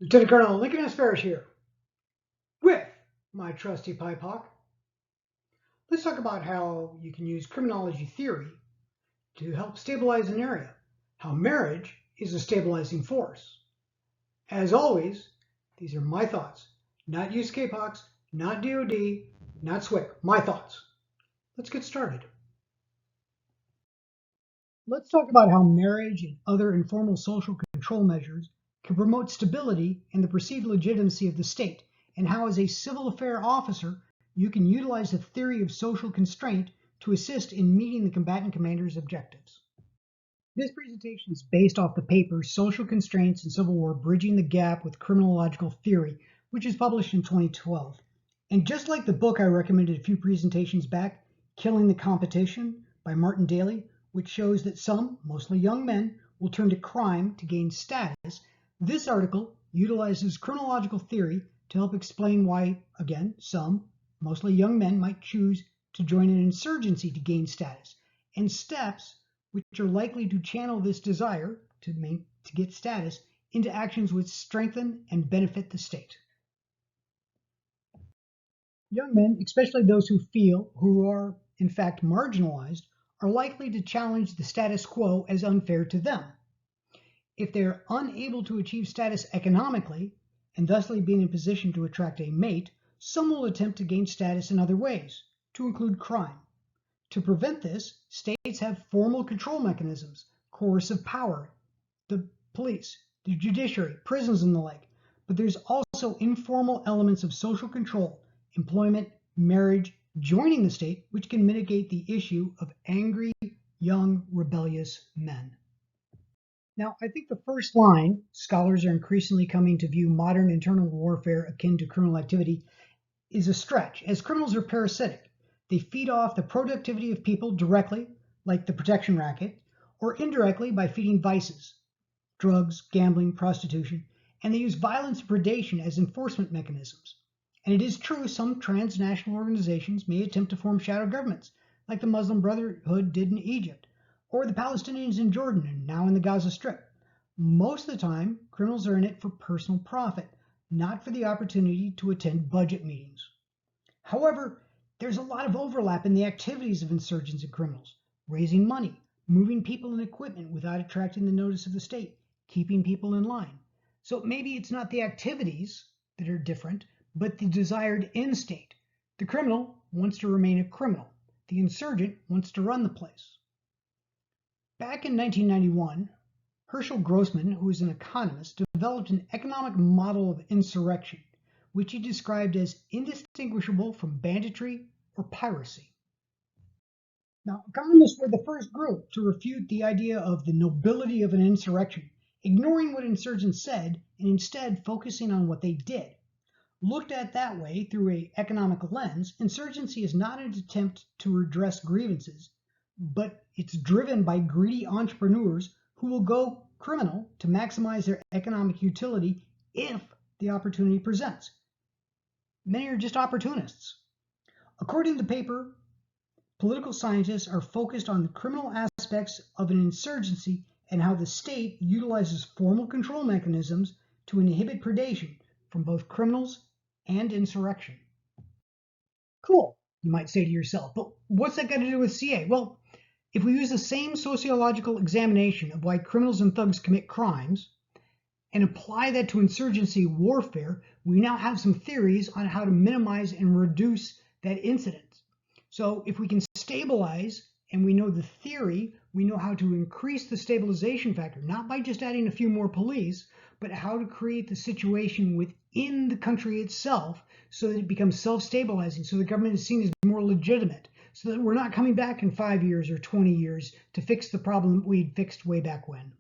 Lieutenant Colonel Lincoln S. Ferris here with my trusty pipe hawk. Let's talk about how you can use criminology theory to help stabilize an area, how marriage is a stabilizing force. As always, these are my thoughts, not USK Hawks, not DOD, not SWIC, my thoughts. Let's get started. Let's talk about how marriage and other informal social control measures can promote stability and the perceived legitimacy of the state, and how, as a civil affair officer, you can utilize the theory of social constraint to assist in meeting the combatant commander's objectives. This presentation is based off the paper Social Constraints in Civil War, Bridging the Gap with Criminological Theory, which was published in 2012. And just like the book I recommended a few presentations back, Killing the Competition by Martin Daly, which shows that some, mostly young men, will turn to crime to gain status, this article utilizes criminological theory to help explain why, again, some, mostly young men, might choose to join an insurgency to gain status, and steps which are likely to channel this desire to get status into actions which strengthen and benefit the state. Young men, especially those who are in fact marginalized, are likely to challenge the status quo as unfair to them. If they are unable to achieve status economically, and thusly be in a position to attract a mate, some will attempt to gain status in other ways, to include crime. To prevent this, states have formal control mechanisms, coercive power, the police, the judiciary, prisons, and the like. But there's also informal elements of social control, employment, marriage, joining the state, which can mitigate the issue of angry, young, rebellious men. Now, I think the first line, scholars are increasingly coming to view modern internal warfare akin to criminal activity, is a stretch, as criminals are parasitic. They feed off the productivity of people directly, like the protection racket, or indirectly by feeding vices, drugs, gambling, prostitution, and they use violence and predation as enforcement mechanisms. And it is true some transnational organizations may attempt to form shadow governments, like the Muslim Brotherhood did in Egypt, or the Palestinians in Jordan and now in the Gaza Strip. Most of the time, criminals are in it for personal profit, not for the opportunity to attend budget meetings. However, there's a lot of overlap in the activities of insurgents and criminals: raising money, moving people and equipment without attracting the notice of the state, keeping people in line. So maybe it's not the activities that are different, but the desired end state. The criminal wants to remain a criminal. The insurgent wants to run the place. Back in 1991, Herschel Grossman, who is an economist, developed an economic model of insurrection, which he described as indistinguishable from banditry or piracy. Now, economists were the first group to refute the idea of the nobility of an insurrection, ignoring what insurgents said and instead focusing on what they did. Looked at that way through an economic lens, insurgency is not an attempt to redress grievances, but it's driven by greedy entrepreneurs who will go criminal to maximize their economic utility if the opportunity presents. Many are just opportunists. According to the paper, political scientists are focused on the criminal aspects of an insurgency and how the state utilizes formal control mechanisms to inhibit predation from both criminals and insurrection. Cool, you might say to yourself, but what's that got to do with CA? Well, if we use the same sociological examination of why criminals and thugs commit crimes and apply that to insurgency warfare, we now have some theories on how to minimize and reduce that incident. So if we can stabilize and we know the theory, we know how to increase the stabilization factor, not by just adding a few more police, but how to create the situation within the country itself so that it becomes self-stabilizing, so the government is seen as more legitimate, so that we're not coming back in 5 years or 20 years to fix the problem we'd fixed way back when.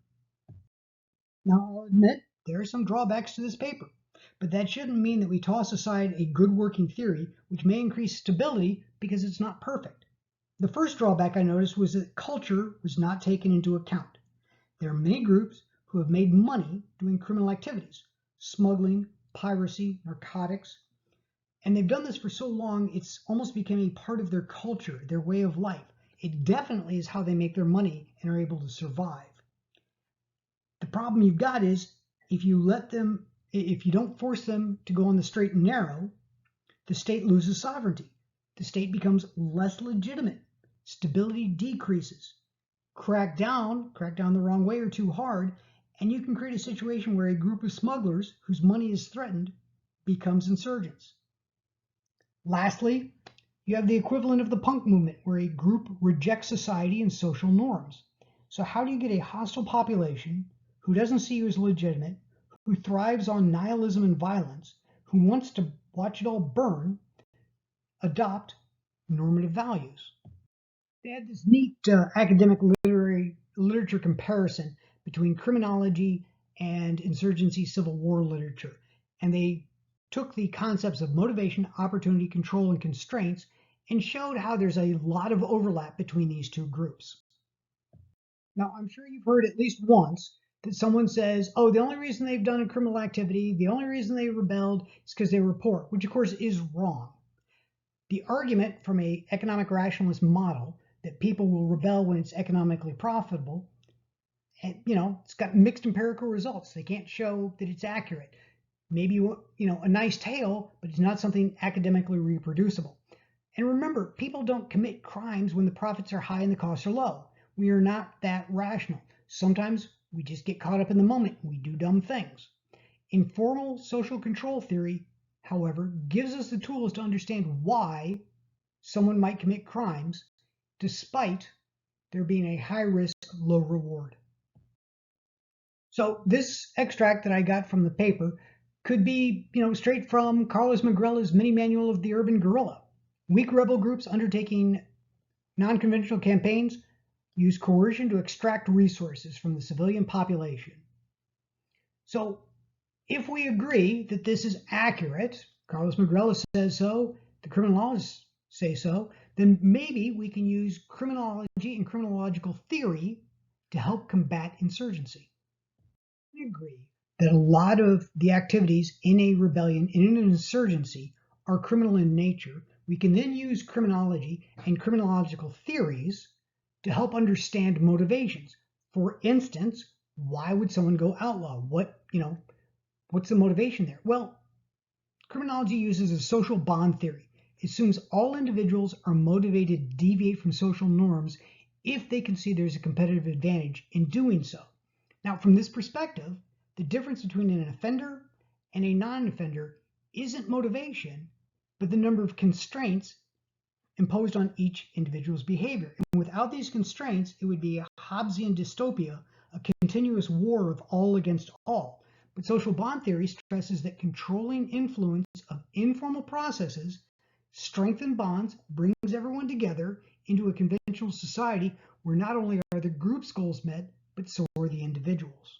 Now, I'll admit there are some drawbacks to this paper, but that shouldn't mean that we toss aside a good working theory which may increase stability because it's not perfect. The first drawback I noticed was that culture was not taken into account. There are many groups who have made money doing criminal activities, smuggling, piracy, narcotics, and they've done this for so long it's almost become a part of their culture, their way of life. It definitely is how they make their money and are able to survive. The problem you've got is if you let them If you don't force them to go on the straight and narrow, the state loses sovereignty. The state becomes less legitimate. Stability decreases. Crack down the wrong way or too hard, and you can create a situation where a group of smugglers whose money is threatened becomes insurgents. Lastly, you have the equivalent of the punk movement, where a group rejects society and social norms. So how do you get a hostile population who doesn't see you as legitimate, who thrives on nihilism and violence, who wants to watch it all burn, adopt normative values? They had this neat academic literature comparison between criminology and insurgency Civil War literature. And they took the concepts of motivation, opportunity, control, and constraints and showed how there's a lot of overlap between these two groups. Now, I'm sure you've heard at least once that someone says, oh, the only reason they've done a criminal activity, the only reason they rebelled is because they were poor, which of course is wrong. The argument from an economic rationalist model that people will rebel when it's economically profitable, and it's got mixed empirical results. They can't show that it's accurate. Maybe a nice tale, but it's not something academically reproducible. And remember, people don't commit crimes when the profits are high and the costs are low. We are not that rational. Sometimes we just get caught up in the moment and we do dumb things. Informal social control theory, however, gives us the tools to understand why someone might commit crimes despite there being a high risk, low reward. So this extract that I got from the paper could be, straight from Carlos Magrella's mini manual of the urban guerrilla. Weak rebel groups undertaking non-conventional campaigns use coercion to extract resources from the civilian population. So if we agree that this is accurate, Carlos Magrella says so, the criminologists say so, then maybe we can use criminology and criminological theory to help combat insurgency. We agree that a lot of the activities in a rebellion, in an insurgency, are criminal in nature. We can then use criminology and criminological theories to help understand motivations. For instance, why would someone go outlaw? What's the motivation there? Well, criminology uses a social bond theory. It assumes all individuals are motivated to deviate from social norms if they can see there's a competitive advantage in doing so. Now, from this perspective, the difference between an offender and a non-offender isn't motivation, but the number of constraints imposed on each individual's behavior. And without these constraints, it would be a Hobbesian dystopia, a continuous war of all against all. But social bond theory stresses that controlling influence of informal processes strengthen bonds, brings everyone together into a conventional society where not only are the group's goals met, but so are the individuals.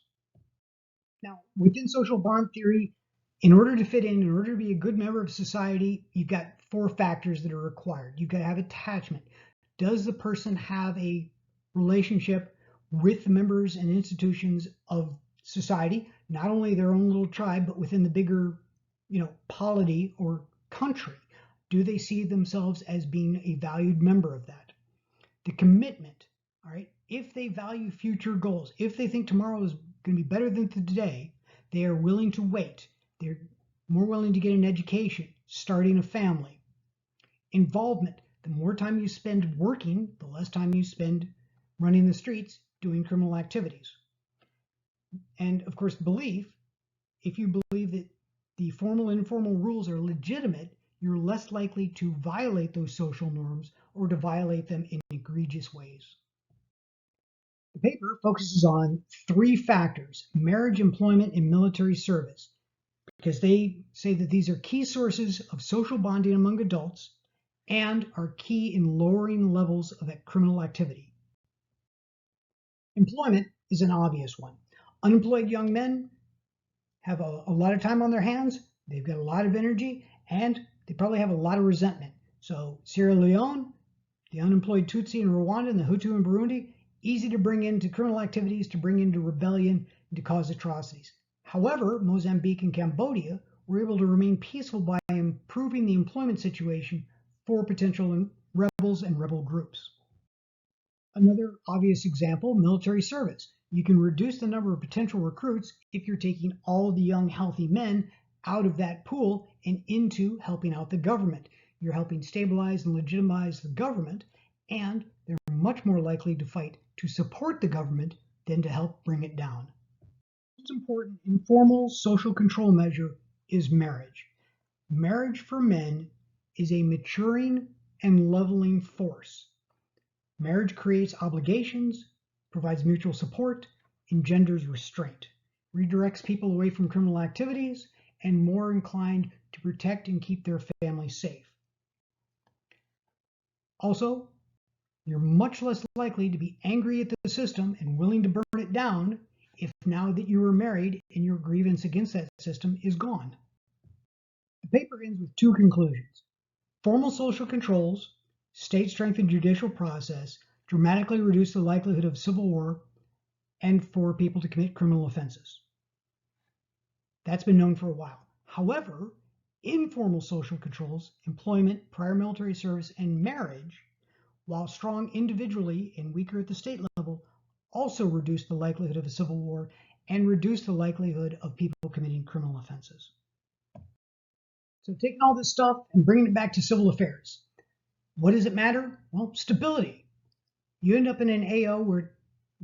Now, within social bond theory, in order to fit in order to be a good member of society, you've got 4 factors that are required. You've got to have attachment. Does the person have a relationship with the members and institutions of society, not only their own little tribe, but within the bigger, polity or country? Do they see themselves as being a valued member of that? The commitment, all right? If they value future goals, if they think tomorrow is going to be better than today, they are willing to wait. They're more willing to get an education, starting a family. Involvement, the more time you spend working, the less time you spend running the streets doing criminal activities. And of course, belief, if you believe that the formal and informal rules are legitimate, you're less likely to violate those social norms or to violate them in egregious ways. The paper focuses on 3 factors: marriage, employment, and military service, because they say that these are key sources of social bonding among adults and are key in lowering levels of criminal activity. Employment is an obvious one. Unemployed young men have a lot of time on their hands, they've got a lot of energy, and they probably have a lot of resentment. So Sierra Leone, the unemployed Tutsi in Rwanda, and the Hutu in Burundi, easy to bring into criminal activities, to bring into rebellion, and to cause atrocities. However, Mozambique and Cambodia were able to remain peaceful by improving the employment situation for potential rebels and rebel groups. Another obvious example, military service. You can reduce the number of potential recruits if you're taking all of the young, healthy men out of that pool and into helping out the government. You're helping stabilize and legitimize the government, and they're much more likely to fight to support the government than to help bring it down. The most important informal social control measure is marriage. Marriage for men is a maturing and leveling force. Marriage creates obligations, provides mutual support, engenders restraint, redirects people away from criminal activities, and more inclined to protect and keep their family safe. Also, you're much less likely to be angry at the system and willing to burn it down if now that you are married and your grievance against that system is gone. The paper ends with two conclusions. Formal social controls, state-strengthened judicial process, dramatically reduce the likelihood of civil war and for people to commit criminal offenses. That's been known for a while. However, informal social controls, employment, prior military service, and marriage, while strong individually and weaker at the state level, also reduce the likelihood of a civil war and reduce the likelihood of people committing criminal offenses. So taking all this stuff and bringing it back to civil affairs. What does it matter? Well, stability. You end up in an AO where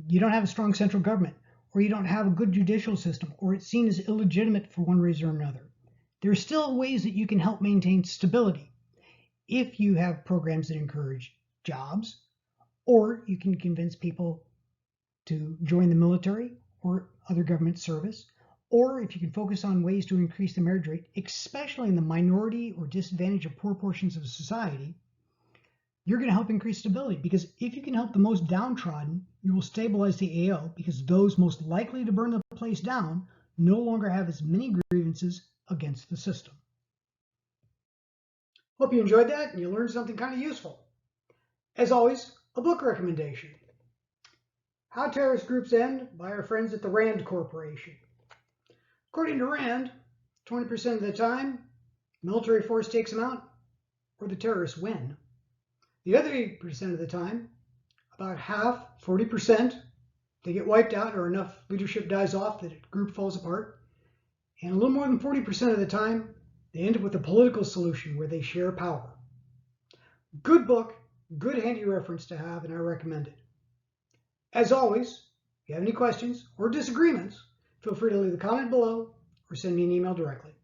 you don't have a strong central government, or you don't have a good judicial system, or it's seen as illegitimate for one reason or another. There are still ways that you can help maintain stability if you have programs that encourage jobs, or you can convince people to join the military or other government service, or if you can focus on ways to increase the marriage rate, especially in the minority or disadvantaged or poor portions of society, you're going to help increase stability, because if you can help the most downtrodden, you will stabilize the AO, because those most likely to burn the place down no longer have as many grievances against the system. Hope you enjoyed that and you learned something kind of useful. As always, a book recommendation. How Terrorist Groups End by our friends at the RAND Corporation. According to RAND, 20% of the time, military force takes them out, or the terrorists win. The other 80% of the time, about half, 40%, they get wiped out or enough leadership dies off that a group falls apart. And a little more than 40% of the time, they end up with a political solution where they share power. Good book, good handy reference to have, and I recommend it. As always, if you have any questions or disagreements, feel free to leave a comment below or send me an email directly.